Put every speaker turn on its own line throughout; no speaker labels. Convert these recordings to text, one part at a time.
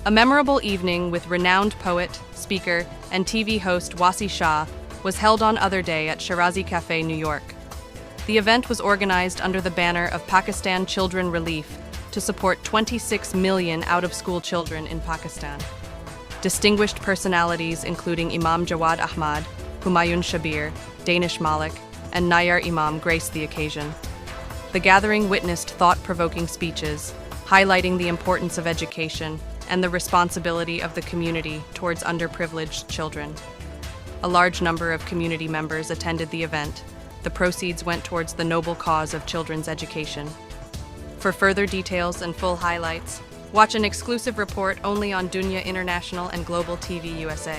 A memorable evening with renowned poet, speaker, and TV host Wasi Shah was held on Other Day at Shirazi Cafe, New York. The event was organized under the banner of Pakistan Children Relief to support 26 million out-of-school children in Pakistan. Distinguished personalities including Imam Jawad Ahmad, Humayun Shabir, Danish Malik, and Nayar Imam graced the occasion. The gathering witnessed thought-provoking speeches, highlighting the importance of education and the responsibility of the community towards underprivileged children. A large number of community members attended the event. The proceeds went towards the noble cause of children's education. For further details and full highlights, watch an exclusive report only on Dunya International and Global TV USA.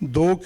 2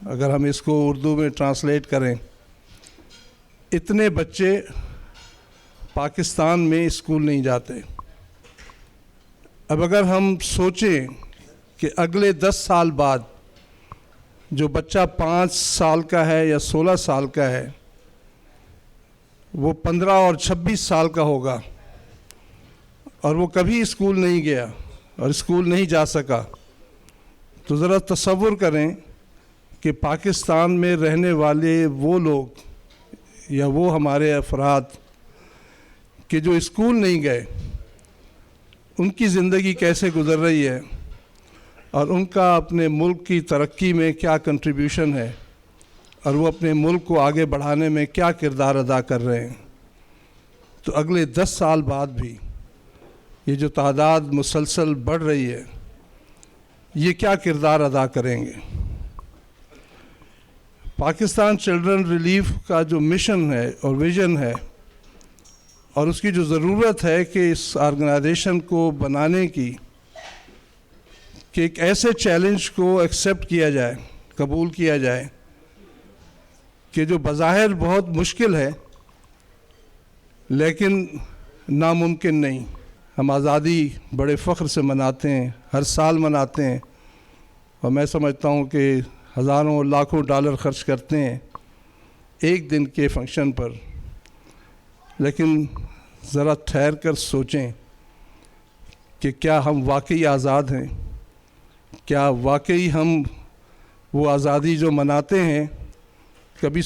اگر ہم اس کو اردو میں translate کریں، اتنے بچے پاکستان میں school نہیں جاتے۔ اب اگر ہم سوچیں کہ اگلے 10 سال بعد جو بچہ 5 سال کا ہے یا 16 سال کا ہے وہ 15 اور 26 سال کا ہوگا اور وہ کبھی اسکول نہیں گیا اور اسکول نہیں جا سکا، تو ذرا تصور کریں کہ پاکستان میں رہنے والے وہ لوگ یا وہ ہمارے افراد کہ جو اسکول نہیں گئے، ان کی زندگی کیسے گزر رہی ہے اور ان کا اپنے ملک کی ترقی میں کیا کنٹریبیوشن ہے اور وہ اپنے ملک کو آگے بڑھانے میں کیا کردار ادا کر رہے ہیں۔ تو اگلے 10 سال بعد بھی یہ جو تعداد مسلسل بڑھ رہی ہے، یہ کیا کردار ادا کریں گے؟ پاکستان چلڈرن ریلیف کا جو مشن ہے اور ویژن ہے اور اس کی جو ضرورت ہے کہ اس آرگنائزیشن کو بنانے کی، کہ ایک ایسے چیلنج کو ایکسیپٹ کیا جائے، قبول کیا جائے کہ جو بظاہر بہت مشکل ہے لیکن ناممکن نہیں۔ ہم آزادی بڑے فخر سے مناتے ہیں، ہر سال مناتے ہیں، اور میں سمجھتا ہوں کہ ہزاروں لاکھوں ڈالر خرچ کرتے ہیں ایک دن کے فنکشن پر، لیکن ذرا ٹھہر کر سوچیں کہ کیا ہم واقعی آزاد ہیں؟ کیا واقعی ہم وہ آزادی جو مناتے ہیں کبھی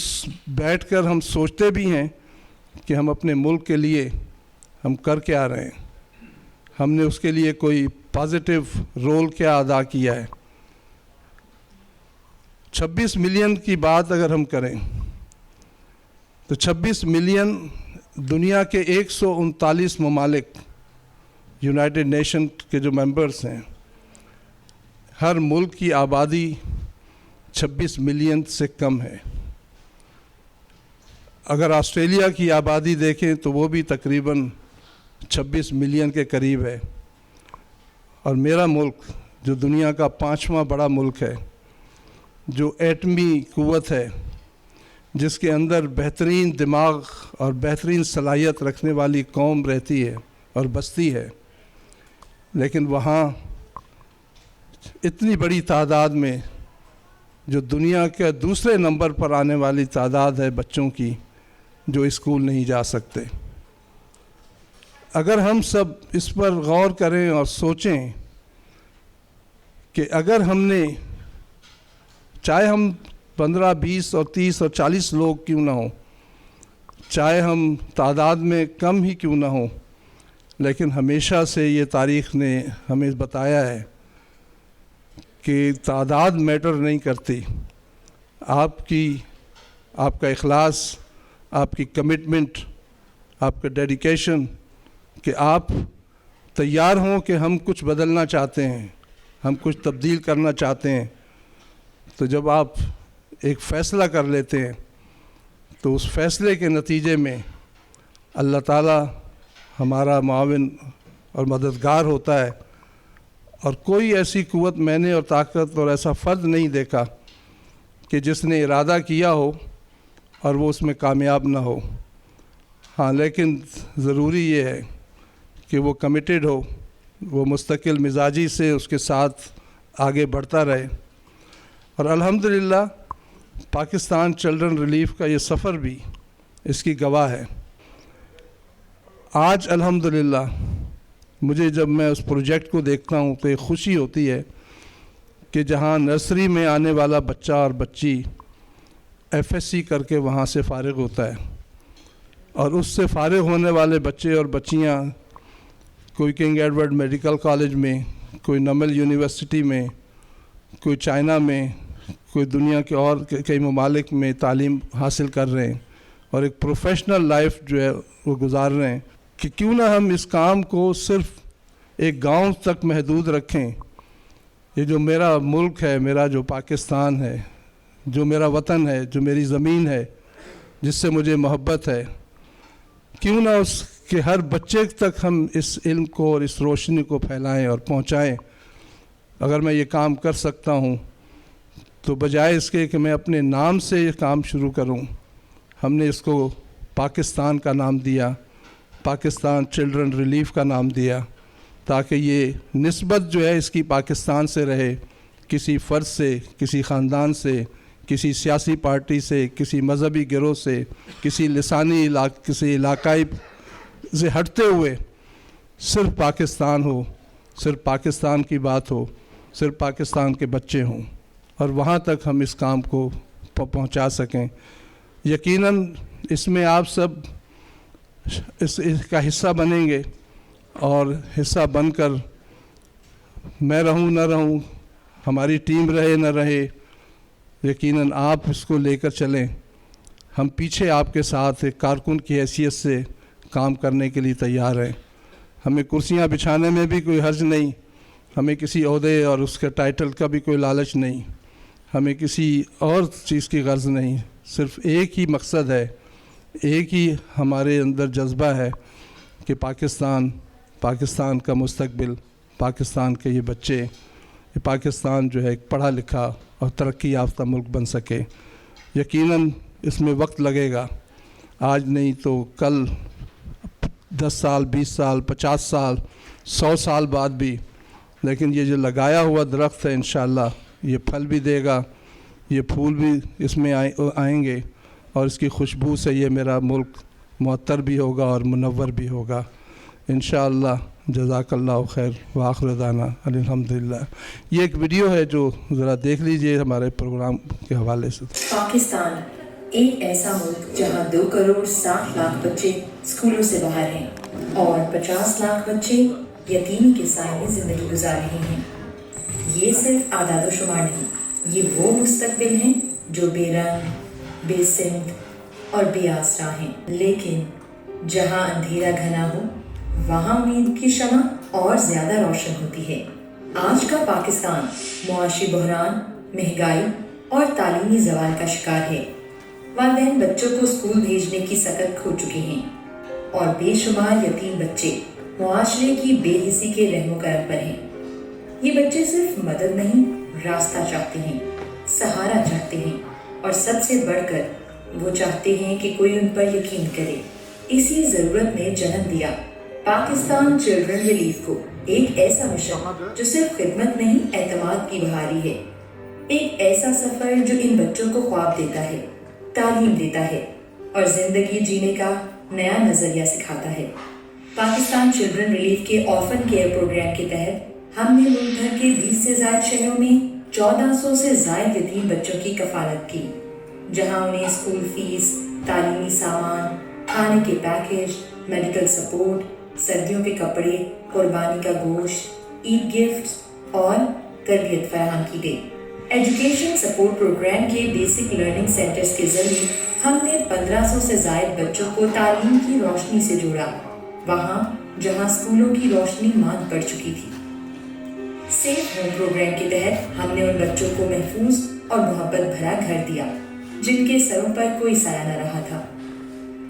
بیٹھ کر ہم سوچتے بھی ہیں کہ ہم اپنے ملک کے لیے ہم کر کیا رہے ہیں؟ ہم نے اس کے لیے کوئی پازیٹیو رول کیا ادا کیا ہے؟ 26 ملین کی بات اگر ہم کریں تو 26 ملین دنیا کے 139 ممالک یونائٹڈ نیشن کے جو ممبرس ہیں، ہر ملک کی آبادی 26 ملین سے کم ہے۔ اگر آسٹریلیا کی آبادی دیکھیں تو وہ بھی تقریباً 26 ملین کے قریب ہے، اور میرا ملک جو دنیا کا 5واں بڑا ملک ہے، جو ایٹمی قوت ہے، جس کے اندر بہترین دماغ اور بہترین صلاحیت رکھنے والی قوم رہتی ہے اور بستی ہے، لیکن وہاں اتنی بڑی تعداد میں جو دنیا کے دوسرے نمبر پر آنے والی تعداد ہے بچوں کی جو اسکول نہیں جا سکتے۔ اگر ہم سب اس پر غور کریں اور سوچیں کہ اگر ہم نے، چاہے ہم 15 20 اور 30 اور 40 لوگ کیوں نہ ہوں، چاہے ہم تعداد میں کم ہی کیوں نہ ہوں، لیکن ہمیشہ سے یہ تاریخ نے ہمیں بتایا ہے کہ تعداد میٹر نہیں کرتی، آپ کا اخلاص، آپ کی کمٹمنٹ، آپ کا ڈیڈیکیشن، کہ آپ تیار ہوں کہ ہم کچھ بدلنا چاہتے ہیں، ہم کچھ تبدیل کرنا چاہتے ہیں۔ تو جب آپ ایک فیصلہ کر لیتے ہیں تو اس فیصلے کے نتیجے میں اللہ تعالیٰ ہمارا معاون اور مددگار ہوتا ہے، اور کوئی ایسی قوت میں نے اور طاقت اور ایسا فرد نہیں دیکھا کہ جس نے ارادہ کیا ہو اور وہ اس میں کامیاب نہ ہو۔ ہاں، لیکن ضروری یہ ہے کہ وہ کمیٹڈ ہو، وہ مستقل مزاجی سے اس کے ساتھ آگے بڑھتا رہے، اور الحمدللہ پاکستان چلڈرن ریلیف کا یہ سفر بھی اس کی گواہ ہے۔ آج الحمدللہ مجھے جب میں اس پروجیکٹ کو دیکھتا ہوں تو ایک خوشی ہوتی ہے کہ جہاں نرسری میں آنے والا بچہ اور بچی FSC کر کے وہاں سے فارغ ہوتا ہے، اور اس سے فارغ ہونے والے بچے اور بچیاں کوئی کنگ ایڈورڈ میڈیکل کالج میں، کوئی نمل یونیورسٹی میں، کوئی چائنا میں، کوئی دنیا کے اور کئی ممالک میں تعلیم حاصل کر رہے ہیں اور ایک پروفیشنل لائف جو ہے وہ گزار رہے ہیں، کہ کیوں نہ ہم اس کام کو صرف ایک گاؤں تک محدود رکھیں۔ یہ جو میرا ملک ہے، میرا جو پاکستان ہے، جو میرا وطن ہے، جو میری زمین ہے، جس سے مجھے محبت ہے، کیوں نہ اس کے ہر بچے تک ہم اس علم کو اور اس روشنی کو پھیلائیں اور پہنچائیں۔ اگر میں یہ کام کر سکتا ہوں تو بجائے اس کے کہ میں اپنے نام سے یہ کام شروع کروں، ہم نے اس کو پاکستان کا نام دیا، پاکستان چلڈرن ریلیف کا نام دیا، تاکہ یہ نسبت جو ہے اس کی پاکستان سے رہے، کسی فرد سے، کسی خاندان سے، کسی سیاسی پارٹی سے، کسی مذہبی گروہ سے، کسی لسانی کسی علاقائی سے ہٹتے ہوئے صرف پاکستان ہو، صرف پاکستان کی بات ہو، صرف پاکستان کے بچے ہوں، اور وہاں تک ہم اس کام کو پہنچا سکیں۔ یقیناً اس میں آپ سب اس کا حصہ بنیں گے، اور حصہ بن کر میں رہوں نہ رہوں، ہماری ٹیم رہے نہ رہے، یقیناً آپ اس کو لے کر چلیں۔ ہم پیچھے آپ کے ساتھ ایک کارکن کی حیثیت سے کام کرنے کے لیے تیار ہیں۔ ہمیں کرسیاں بچھانے میں بھی کوئی حرج نہیں، ہمیں کسی عہدے اور اس کے ٹائٹل کا بھی کوئی لالچ نہیں، ہمیں کسی اور چیز کی غرض نہیں، صرف ایک ہی مقصد ہے، ایک ہی ہمارے اندر جذبہ ہے کہ پاکستان کا مستقبل، پاکستان کے یہ بچے، یہ پاکستان جو ہے ایک پڑھا لکھا اور ترقی یافتہ ملک بن سکے۔ یقیناً اس میں وقت لگے گا، آج نہیں تو کل، 10 سال، 20 سال، 50 سال، 100 سال بعد بھی، لیکن یہ جو لگایا ہوا درخت ہے انشاءاللہ یہ پھل بھی دے گا، یہ پھول بھی اس میں آئیں گے، اور اس کی خوشبو سے یہ میرا ملک معطر بھی ہوگا اور منور بھی ہوگا انشاءاللہ۔ جزاک اللہ خیر، وآخر دعوانا الحمدللہ۔ یہ ایک ویڈیو ہے جو ذرا دیکھ لیجئے ہمارے پروگرام کے حوالے سے۔
پاکستان ایک ایسا ملک جہاں 2 کروڑ 60 لاکھ بچے اسکولوں سے باہر ہیں اور 50 لاکھ بچے یتیمی کے سائے میں زندگی گزار رہے ہیں۔ یہ صرف اعداد و شمار نہیں، یہ وہ مستقبل ہیں جو بے رنگ، بے سمت اور بے آسرا ہیں، لیکن جہاں اندھیرا گھنا ہو وہاں امید کی شمع اور زیادہ روشن ہوتی ہے۔ آج کا پاکستان معاشی بحران، مہنگائی اور تعلیمی زوال کا شکار ہے۔ والدین بچوں کو اسکول بھیجنے کی سکت کھو چکے ہیں اور بے شمار یتیم بچے معاشرے کی بے حسی کے رحم و کرم پر ہیں۔ یہ بچے صرف مدد نہیں، راستہ چاہتے ہیں، سہارا چاہتے ہیں، اور سب سے بڑھ کر وہ چاہتے ہیں کہ کوئی ان پر یقین کرے۔ اسی ضرورت نے جنم دیا پاکستان چلڈرن ریلیف کو، ایک ایسا مشن جو صرف خدمت نہیں، اعتماد کی بہاری ہے، ایک ایسا سفر جو ان بچوں کو خواب دیتا ہے، تعلیم دیتا ہے اور زندگی جینے کا نیا نظریہ سکھاتا ہے۔ پاکستان چلڈرن ریلیف کے آرفن کیئر پروگرام کے تحت ہم نے ملک بھر کے 20 سے زائد شہروں میں 1400 سے زائد یتیم بچوں کی کفالت کی، جہاں انہیں اسکول فیس، تعلیمی سامان، کھانے کے پیکج، میڈیکل سپورٹ، سردیوں کے کپڑے، قربانی کا گوشت، عید گفٹس اور تربیت فراہم کی گئی۔ ایجوکیشن سپورٹ پروگرام کے بیسک لرننگ سینٹرز کے ذریعے ہم نے 1500 سے زائد بچوں کو تعلیم کی روشنی سے جوڑا، وہاں جہاں اسکولوں کی روشنی ماند پڑ چکی تھی۔ سیف ہوم پروگرام کے تحت ہم نے ان بچوں کو محفوظ اور محبت بھرا گھر دیا جن کے سروں پر کوئی سایہ نہ رہا تھا۔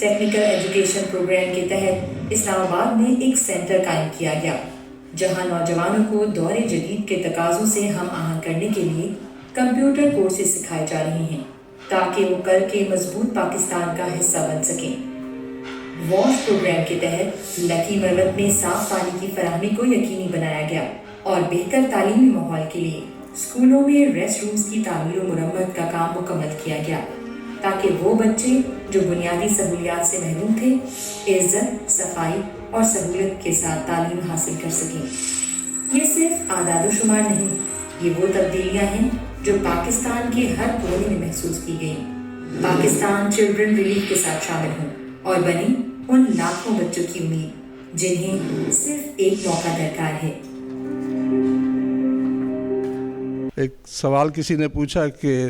ٹیکنیکل ایجوکیشن پروگرام کے تحت اسلام آباد میں ایک سینٹر قائم کیا گیا جہاں نوجوانوں کو دور جدید کے تقاضوں سے ہم آہنگ کرنے کے لیے کمپیوٹر کورسز سکھائے جا رہے ہیں تاکہ وہ کل کے مضبوط پاکستان کا حصہ بن سکیں۔ واش پروگرام کے تحت لکی مروت میں صاف پانی کی فراہمی کو یقینی بنایا گیا اور بہتر تعلیمی ماحول کے لیے اسکولوں میں ریسٹ رومز کی تعمیر و مرمت کا کام مکمل کیا گیا تاکہ وہ بچے جو بنیادی سہولیات سے محروم تھے عزت، صفائی اور سہولت کے ساتھ تعلیم حاصل کر سکیں۔ یہ صرف اعداد و شمار نہیں، یہ وہ تبدیلیاں ہیں جو پاکستان کے ہر کونے میں محسوس کی گئیں۔ پاکستان چلڈرن ریلیف کے ساتھ شامل ہوں اور بنی ان لاکھوں بچوں کی امید جنہیں صرف ایک موقع درکار ہے۔
ایک سوال کسی نے پوچھا کہ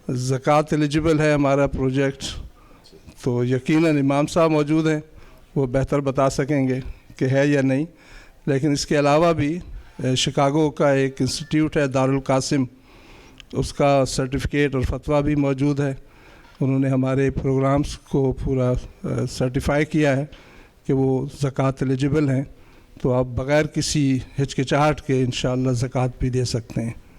زکوٰۃ ایلیجبل ہے ہمارا پروجیکٹ، تو یقیناً امام صاحب موجود ہیں، وہ بہتر بتا سکیں گے کہ ہے یا نہیں، لیکن اس کے علاوہ بھی شکاگو کا ایک انسٹیٹیوٹ ہے دارالقاسم، اس کا سرٹیفکیٹ اور فتویٰ بھی موجود ہے۔ انہوں نے ہمارے پروگرامز کو پورا سرٹیفائی کیا ہے کہ وہ زکوٰۃ ایلیجبل ہیں، تو آپ بغیر کسی ہچکچاہٹ کے انشاءاللہ زکوٰۃ بھی دے سکتے ہیں۔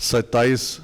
27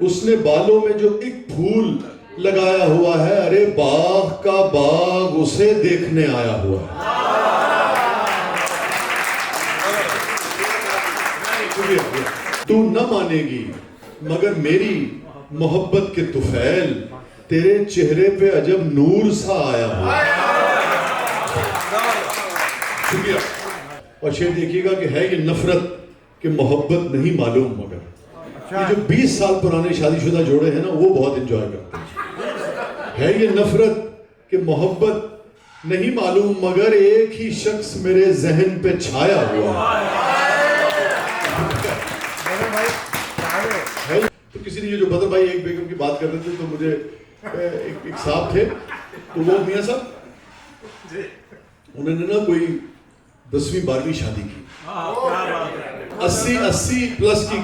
اس نے بالوں میں جو ایک پھول لگایا ہوا ہے، ارے باغ کا باغ اسے دیکھنے آیا ہوا ہے. تو نہ مانے گی مگر میری محبت کے طفیل، تیرے چہرے پہ عجب نور سا آیا ہوا ہے. شکریہ. اور شعر دیکھیے گا کہ ہے یہ نفرت کہ محبت نہیں معلوم مگر. یہ جو 20 سال پرانے شادی شدہ جوڑے ہیں نا وہ بہت انجوائے کرتے ہیں. ہے یہ نفرت کہ محبت نہیں معلوم مگر ایک ہی شخص میرے ذہن پہ چھایا ہوا ہے. تو کسی نے یہ جو بدر بھائی ایک بیگم کی بات کر رہے تھے تو مجھے ایک صاحب تھے تو وہ میاں صاحب انہوں نے نا کوئی 10ویں 12ویں شادی کی، 80 پلس کی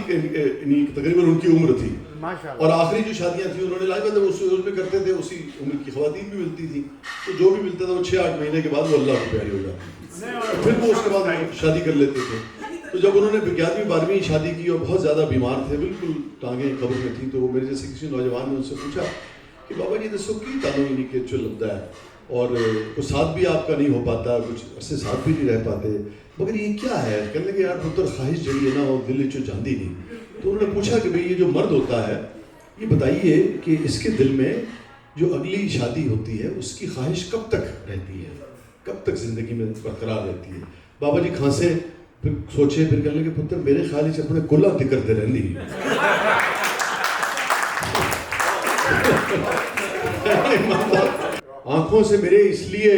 تقریباً ان کی عمر تھی. اور آخری جو شادیاں تھیں انہوں نے لائی بات اس میں کرتے تھے، اسی عمر کی خواتین بھی ملتی تھی تو جو بھی ملتا تھا وہ 6-8 مہینے کے بعد وہ اللہ کو پیاری ہو جاتی تھی، پھر وہ اس کے بعد شادی کر لیتے تھے. تو جب انہوں نے 11ویں 12ویں شادی کی اور بہت زیادہ بیمار تھے، بالکل ٹانگیں قبر میں تھیں، تو وہ میرے جیسے کسی نوجوان نے ان سے پوچھا کہ بابا جی دسو کی تعلق نہیں کہ جو لگتا ہے اور کچھ ساتھ بھی آپ کا نہیں ہو پاتا، کچھ عرصے ساتھ بھی نہیں رہ پاتے، مگر یہ کیا ہے؟ کہنے لگے یار پتر خواہش جڑی ہے نا وہ دل چو جاندی نہیں. تو انہوں نے پوچھا کہ بھئی یہ جو مرد ہوتا ہے یہ بتائیے کہ اس کے دل میں جو اگلی شادی ہوتی ہے اس کی خواہش کب تک رہتی ہے، کب تک زندگی میں برقرار رہتی ہے؟ بابا جی کھانسے، پھر سوچے، پھر کہنے لگے پتر میرے خیال سے اپنے کلا دکرتے رہندی. آنکھوں سے میرے اس لیے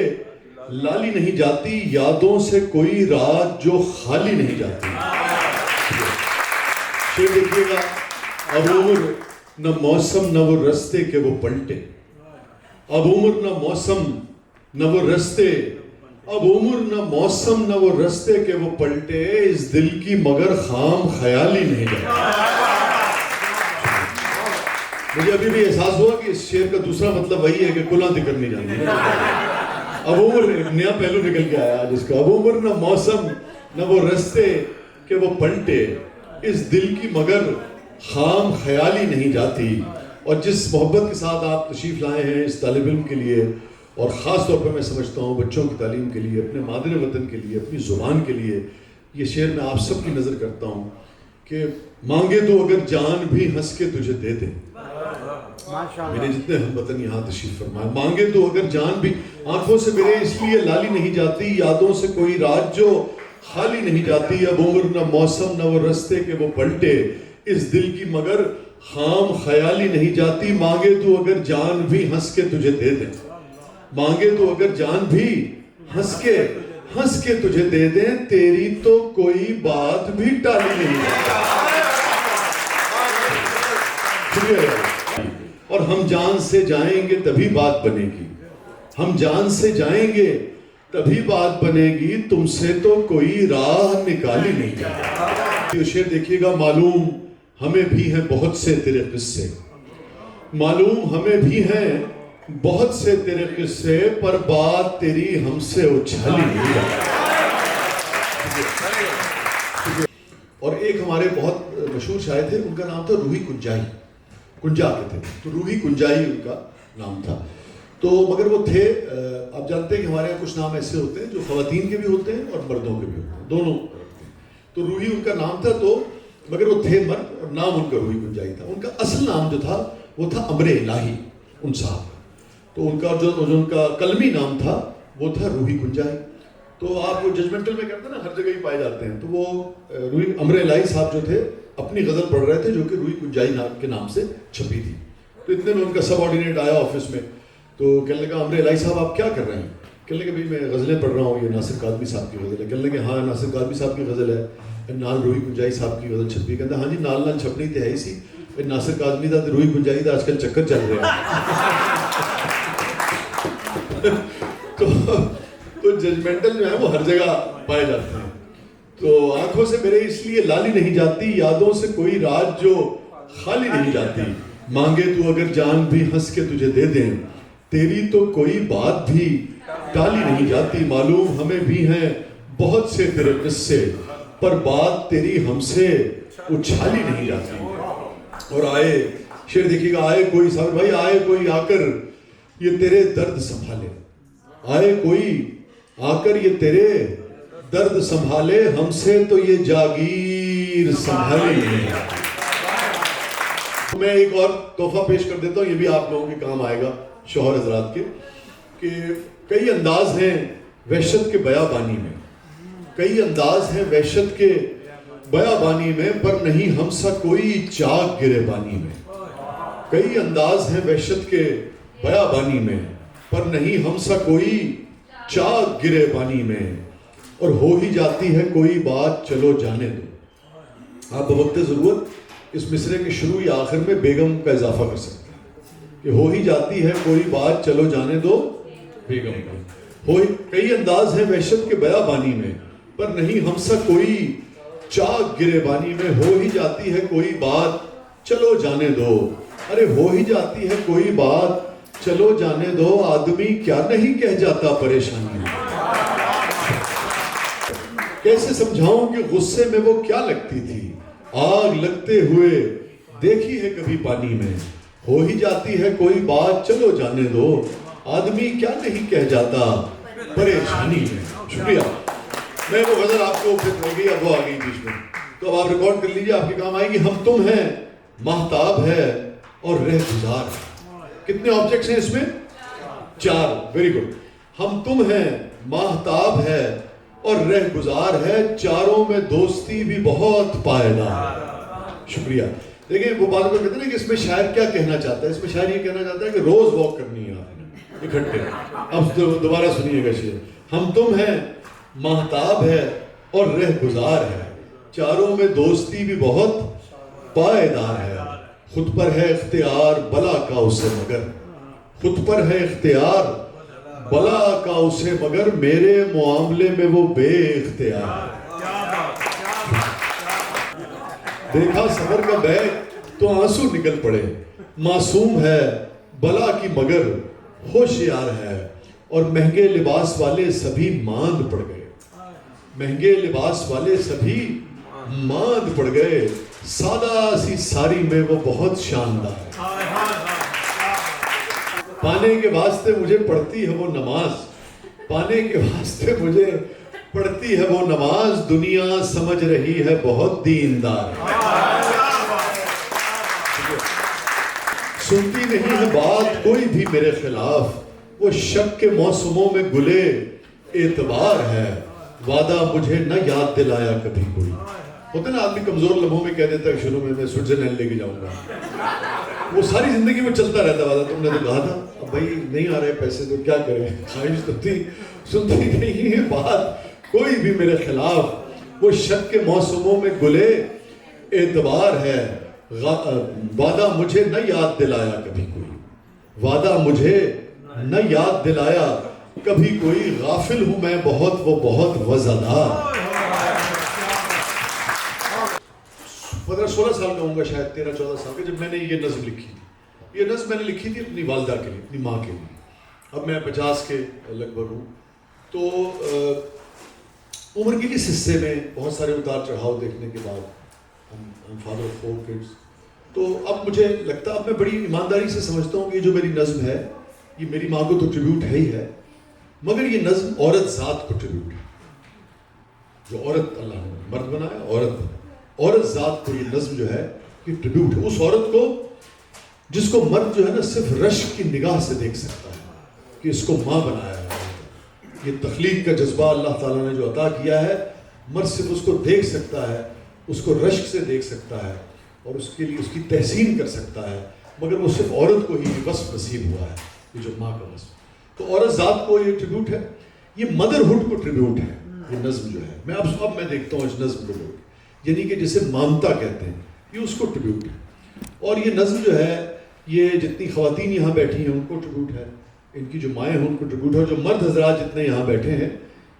لالی نہیں جاتی، یادوں سے کوئی رات جو خالی نہیں جاتی. شعر دیکھیے گا. اب عمر نہ موسم نہ وہ رستے کہ وہ پلٹے، اب عمر نہ موسم نہ وہ رستے، اب عمر نہ موسم نہ وہ رستے کہ وہ پلٹے، اس دل کی مگر خام خیالی نہیں جاتی. مجھے ابھی بھی احساس ہوا کہ اس شعر کا دوسرا مطلب وہی ہے کہ کلاں ذکر نہیں جاتی. اب عمر ایک نیا پہلو نکل کے آیا جس کا، اب عمر نہ موسم نہ وہ رستے کہ وہ پلٹے، اس دل کی مگر خام خیالی نہیں جاتی. اور جس محبت کے ساتھ آپ تشریف لائے ہیں اس طالب علم کے لیے، اور خاص طور پر میں سمجھتا ہوں بچوں کی تعلیم کے لیے، اپنے مادر وطن کے لیے، اپنی زبان کے لیے، یہ شعر میں آپ سب کی نظر کرتا ہوں کہ مانگے تو اگر جان بھی ہنس کے تجھے دے دیں. میرے جتنے ہم وطن یہاں تشریف فرمائے، مانگے تو اگر جان بھی، آنکھوں سے میرے اس لیے لالی نہیں جاتی، یادوں سے کوئی رات جو خالی نہیں جاتی، اب عمر نہ موسم نہ وہ رستے کہ وہ پلٹے، اس دل کی مگر خام خیالی نہیں جاتی. مانگے تو اگر جان بھی ہنس کے تجھے دے دیں، مانگے تو اگر جان بھی ہنس کے تجھے دے دیں، تیری تو کوئی بات بھی ٹالی نہیں جاتی. اور ہم جان سے جائیں گے تبھی بات بنے گی، ہم جان سے جائیں گے تبھی بات بنے گی، تم سے تو کوئی راہ نکالی نہیں جاتی. یہ شعر دیکھیے گا. معلوم ہمیں بھی ہیں بہت سے تیرے قصے، معلوم ہمیں بھی ہیں بہت سے تیرے قصے، پر بات تیری ہم سے اچھالی نہیں جاتی. اور ایک ہمارے بہت مشہور شاعر تھے، ان کا نام تھا روحی کنجائی، کنجا کے تھے، تو روحی کنجائی ان کا نام تھا. تو مگر وہ تھے، آپ جانتے ہیں کہ ہمارے یہاں کچھ نام ایسے ہوتے ہیں جو خواتین کے بھی ہوتے ہیں اور مردوں کے بھی ہوتے ہیں، دونوں. تو روحی ان کا نام تھا، تو مگر وہ تھے مرد اور نام ان کا روحی کنجائی تھا. ان کا اصل نام جو تھا وہ تھا امر الہی ان صاحب. تو ان کا جو ان کا قلمی نام تھا وہ تھا روحی کنجائی. تو آپ وہ ججمنٹل میں کہتے ہیں نا ہر جگہ ہی پائے جاتے ہیں. تو وہ روحی امر الہی صاحب جو تھے اپنی غزل پڑھ رہے تھے جو کہ روحی کنجائی کے نام سے چھپی تھی. تو اتنے میں ان کا سب آرڈینیٹ آیا آفس میں، تو کہنے لگا امر الہی صاحب آپ کیا کر رہے ہیں؟ کہنے لگے بھائی میں غزلیں پڑھ رہا ہوں، یہ ناصر کاظمی صاحب کی غزل ہے. کہنے لگے ہاں ناصر کاظمی صاحب کی غزل ہے، نال روحی کنجائی صاحب کی غزل چھپی. کہتے ہیں ہاں جی نال چھپنی تو ہے ہی سی، ناصر کاظمی دا روحی کنجائی دا آج کل چکر چل رہا ہے. تو ججمنٹل جو ہے وہ ہر جگہ پائے جاتے ہیں. تو آنکھوں سے میرے اس لیے لالی نہیں جاتی، یادوں سے کوئی رات جو خالی نہیں جاتی. مانگے تو اگر جان بھی ہنس کے تجھے دے دیں، تیری تو کوئی بات بھی ٹالی نہیں جاتی. معلوم ہمیں بھی ہیں بہت سے تیرے قصے، پر بات تیری ہم سے اچھالی نہیں جاتی. اور آئے شعر دیکھیے گا, آئے کوئی صابر بھائی, آئے کوئی آ کر یہ تیرے درد سنبھالے, آئے کوئی آ کر یہ تیرے درد سنبھالے, ہم سے تو یہ جاگیر سنبھالی نہیں. میں ایک اور تحفہ پیش کر دیتا ہوں, یہ بھی آپ لوگوں کے کام آئے گا شوہر حضرات کے, کہ کئی انداز ہیں وحشت کے بیابانی میں, کئی انداز ہیں وحشت کے بیابانی میں, پر نہیں ہم سا کوئی چاک گرے بانی میں. کئی انداز ہیں وحشت کے بیابانی میں, پر نہیں ہم سا کوئی چاک گرے پانی میں, اور ہو ہی جاتی ہے کوئی بات چلو جانے دو. آپ بوقت ضرورت اس مصرے کے شروع یا آخر میں بیگم کا اضافہ کر سکتے ہیں کہ ہو ہی جاتی ہے کوئی بات چلو جانے دو بیگم کا. کئی انداز ہیں وحشت کے بیابانی میں, پر نہیں ہم سا کوئی چاک گرے بانی میں, ہو ہی جاتی ہے کوئی بات چلو جانے دو. ارے ہو ہی جاتی ہے کوئی بات چلو جانے دو, آدمی کیا نہیں کہہ جاتا پریشانی میں. کیسے سمجھاؤں کہ غصے میں وہ کیا لگتی تھی, آگ لگتے ہوئے دیکھی ہے کبھی پانی میں. ہو ہی جاتی ہے کوئی بات چلو جانے دو, آدمی کیا نہیں کہہ جاتا پریشانی میں. شکریہ. میں وہ غزل آپ کو پھر ہو گئی, اب وہ آ گئی بیچ میں, تو اب آپ ریکارڈ کر لیجئے, آپ کے کام آئے گی. ہم تم ہیں, ماہتاب ہے اور رہ گزار ہے. کتنے آبجیکٹس ہیں اس میں؟ 4. Very good. ہم تم ہیں, ماہتاب ہے اور رہ گزار ہے, چاروں میں دوستی بھی بہت پائیدار. شکریہ. دیکھیں وہ بات کو کہتے ہیں نا کہ اس میں شاعر کیا کہنا چاہتا ہے. اس میں شاعر یہ کہنا چاہتا ہے کہ روز واک کرنی ہے آپ نے اکٹھے. اب دوبارہ سنیے گا شعر. ہم تم ہیں, ماہتاب ہے اور رہ گزار ہے, چاروں میں دوستی بھی بہت پائیدار ہے. خود پر ہے اختیار بلا کا اسے مگر, خود پر ہے اختیار بلا کا اسے مگر, میرے معاملے میں وہ بے اختیار. دیکھا صبر کا بیگ تو آنسو نکل پڑے, معصوم ہے بلا کی مگر ہوشیار ہے, اور مہنگے لباس والے سبھی ماند پڑ گئے, مہنگے لباس والے سبھی ماند پڑ گئے, سادہ سی ساری میں وہ بہت شاندار ہے. پانے کے واسطے مجھے پڑھتی ہے وہ نماز, پانے کے واسطے مجھے پڑھتی ہے وہ نماز, دنیا سمجھ رہی ہے بہت دیندار. سنتی نہیں ہے بات کوئی بھی میرے خلاف, وہ شک کے موسموں میں گلے اعتبار ہے, وعدہ مجھے نہ یاد دلایا کبھی کوئی. ہوتا ہے نا آدمی کمزور لمحوں میں کہہ دیتا ہے شروع میں سوئٹزرلینڈ لے کے جاؤں گا, وہ ساری زندگی میں چلتا رہتا ہے, تم نے تو کہا تھا, اب بھائی نہیں آ رہے پیسے تو کیا کریں, خواہش تو تھی. سنتی نہیں ہے بات کوئی بھی میرے خلاف, وہ شک کے موسموں میں گلے اعتبار ہے, وعدہ مجھے نہ یاد دلایا کبھی کوئی, وعدہ مجھے نہ یاد دلایا کبھی کوئی, غافل ہوں میں بہت وہ بہت وزادار. 15-16 سال کا ہوں گا شاید, 13-14 سال کا, جب میں نے یہ نظم لکھی تھی. یہ نظم میں نے لکھی تھی اپنی والدہ کے لیے, اپنی ماں کے لیے. اب میں 50 کے لگ بھگ ہوں, تو عمر کے اس حصے میں بہت سارے اتار چڑھاؤ دیکھنے کے بعد, فادر آف 4 kids, تو اب مجھے لگتا, اب میں بڑی ایمانداری سے سمجھتا ہوں کہ یہ جو میری نظم ہے یہ میری ماں کو تو ٹریبیوٹ ہے ہی ہے, مگر یہ نظم عورت ذات کو ٹریبیوٹ ہے. جو عورت اللہ نے مرد بنایا, عورت ذات کو یہ نظم جو ہے یہ ٹریبیوٹ ہے. اس عورت کو جس کو مرد جو ہے نا صرف رشک کی نگاہ سے دیکھ سکتا ہے کہ اس کو ماں بنایا ہے. یہ تخلیق کا جذبہ اللہ تعالیٰ نے جو عطا کیا ہے, مرد صرف اس کو دیکھ سکتا ہے, اس کو رشک سے دیکھ سکتا ہے, اور اس کے لیے اس کی تحسین کر سکتا ہے, مگر وہ صرف عورت کو ہی وصف نصیب ہوا ہے, یہ جو ماں کا وصف. تو عورت ذات کو یہ ٹریبیوٹ ہے, یہ مدرہڈ کو ٹریبیوٹ ہے یہ نظم جو ہے. میں اب میں دیکھتا ہوں اس نظم کو, یعنی کہ جسے مامتا کہتے ہیں, یہ اس کو ٹریبیوٹ ہے. اور یہ نظم جو ہے یہ جتنی خواتین یہاں بیٹھی ہیں ان کو ٹریبیوٹ ہے, ان کی جو مائیں ہیں ان کو ٹریبیوٹ ہے, اور جو مرد حضرات جتنے یہاں بیٹھے ہیں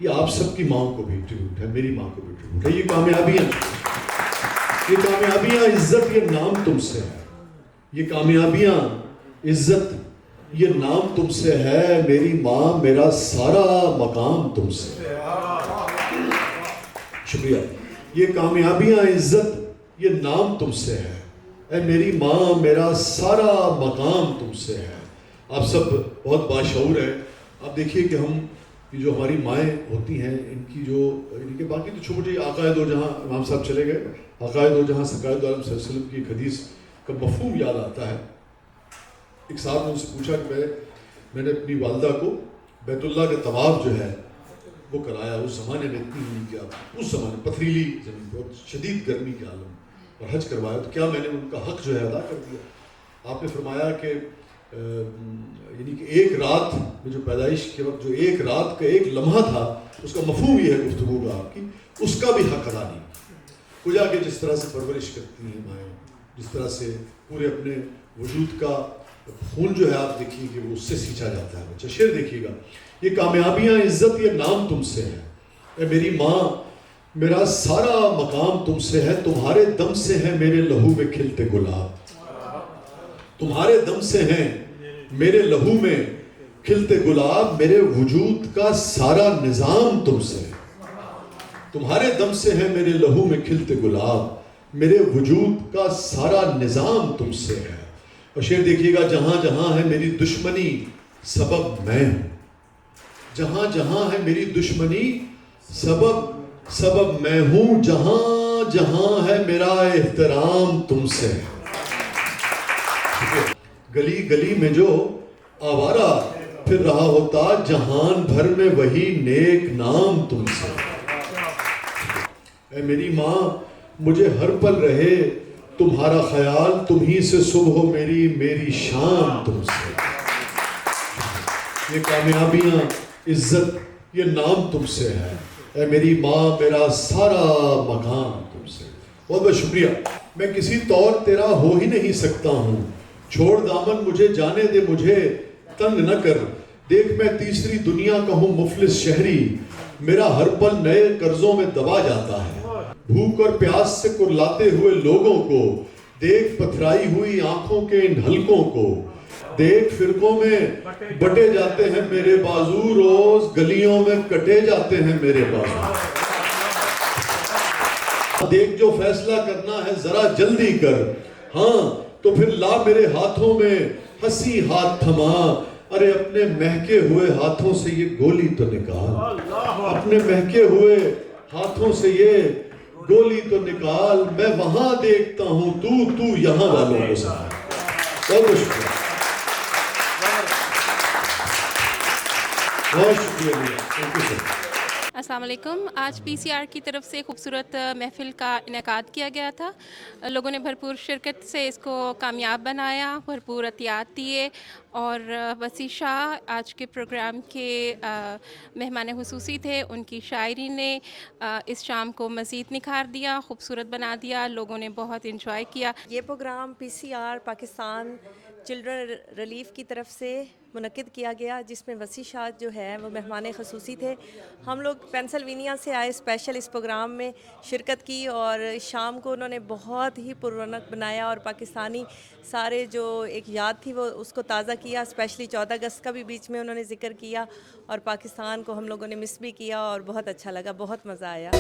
یہ آپ سب کی ماں کو بھی ٹریبیوٹ ہے, میری ماں کو بھی ٹریبیوٹ ہے. یہ کامیابیاں عزت یہ نام تم سے ہے, یہ کامیابیاں عزت یہ نام تم سے ہے, میری ماں میرا سارا مقام تم سے ہے. شکریہ. یہ کامیابیاں عزت یہ نام تم سے ہے, اے میری ماں میرا سارا مقام تم سے ہے. آپ سب بہت باشعور ہیں. آپ دیکھیے کہ ہم یہ جو ہماری مائیں ہوتی ہیں ان کی جو ان کے باقی تو چھوٹی عقائد و جہاں امام صاحب چلے گئے, عقائد و جہاں سقائد عالم صلی اللہ علیہ وسلم کی ایک حدیث کا مفہوم یاد آتا ہے. ایک صاحب نے ان سے پوچھا کہ میں نے اپنی والدہ کو بیت اللہ کا طواف جو ہے وہ کرایا. اس زمانے میں اتنی نہیں کیا, اس زمانے پتھریلی زمین بہت شدید گرمی کے عالم اور حج کروایا, تو کیا میں نے ان کا حق جو ہے ادا کر دیا؟ آپ نے فرمایا کہ یعنی کہ ایک رات میں جو پیدائش کے وقت جو ایک رات کا ایک لمحہ تھا اس کا مفہوم یہ ہے گفتگو کا آپ کی, اس کا بھی حق ادا نہیں. کجا کے جس طرح سے پرورش کرتی ہیں مائیں, جس طرح سے پورے اپنے وجود کا خون جو ہے آپ دیکھیے کہ وہ اس سے سینچا جاتا ہے بچہ. شعر دیکھیے گا, یہ کامیابیاں عزت یہ نام تم سے ہے. اے میری ماں میرا سارا مقام تم سے ہے, تمہارے دم سے ہے میرے لہو میں کھلتے گلاب. تمہارے دم سے ہیں میرے لہو میں کھلتے گلاب, میرے وجود کا سارا نظام تم سے ہے. تمہارے دم سے ہیں میرے لہو میں کھلتے گلاب, میرے وجود کا سارا نظام تم سے ہے. اور شعر دیکھیے گا, جہاں جہاں ہے میری دشمنی سبب میں ہوں. جہاں جہاں ہے میری دشمنی سبب میں ہوں, جہاں جہاں ہے میرا احترام تم سے ہے. گلی گلی میں جو آوارہ پھر رہا ہوتا, جہان بھر میں وہی نیک نام تم سے. اے میری ماں مجھے ہر پل رہے تمہارا خیال, تمہیں سے صبح میری شام تم سے. یہ کامیابیاں عزت یہ نام تم سے ہے. اے میری ماں میرا سارا مقام تم سے. بہت بہت شکریہ. میں کسی طور تیرا ہو ہی نہیں سکتا ہوں, چھوڑ دامن مجھے جانے دے, مجھے تنگ نہ کر. دیکھ میں تیسری دنیا کا ہوں مفلس شہری, میرا ہر پل نئے قرضوں میں دبا جاتا ہے. بھوک اور پیاس سے کرلاتے ہوئے لوگوں کو دیکھ, پتھرائی ہوئی آنکھوں کے ان حلقوں کو دیکھ, فرقوں میں بٹے جاتے ہیں میرے بازو, روز گلیوں میں کٹے جاتے ہیں میرے بازو. دیکھ جو فیصلہ کرنا ہے ذرا جلدی کر, ہاں تو پھر لا میرے ہاتھوں میں ہنسی ہاتھ تھما. ارے اپنے مہکے ہوئے ہاتھوں سے یہ گولی تو نکال, اپنے مہکے ہوئے ہاتھوں سے یہ گولی تو نکال. میں وہاں دیکھتا ہوں تو یہاں والوں کو ساتھ. بہت شکریہ, بہت شکریہ.
السلام علیکم. آج پی سی آر کی طرف سے خوبصورت محفل کا انعقاد کیا گیا تھا. لوگوں نے بھرپور شرکت سے اس کو کامیاب بنایا, بھرپور عطیات دیے, اور وسیع شاہ آج کے پروگرام کے مہمان خصوصی تھے. ان کی شاعری نے اس شام کو مزید نکھار دیا, خوبصورت بنا دیا. لوگوں نے بہت انجوائے کیا.
یہ program P C R Pakistan children relief کی طرف سے منعقد کیا گیا, جس میں وسیع شاہ جو ہے وہ مہمان خصوصی تھے. ہم لوگ پینسلوینیا سے آئے اسپیشل اس پروگرام میں شرکت کی, اور شام کو انہوں نے بہت ہی پر رونق بنایا, اور پاکستانی سارے جو ایک یاد تھی وہ اس کو تازہ کیا. اسپیشلی 14 اگست کا بھی بیچ میں انہوں نے ذکر کیا, اور پاکستان کو ہم لوگوں نے مس بھی کیا, اور بہت اچھا لگا, بہت مزہ آیا.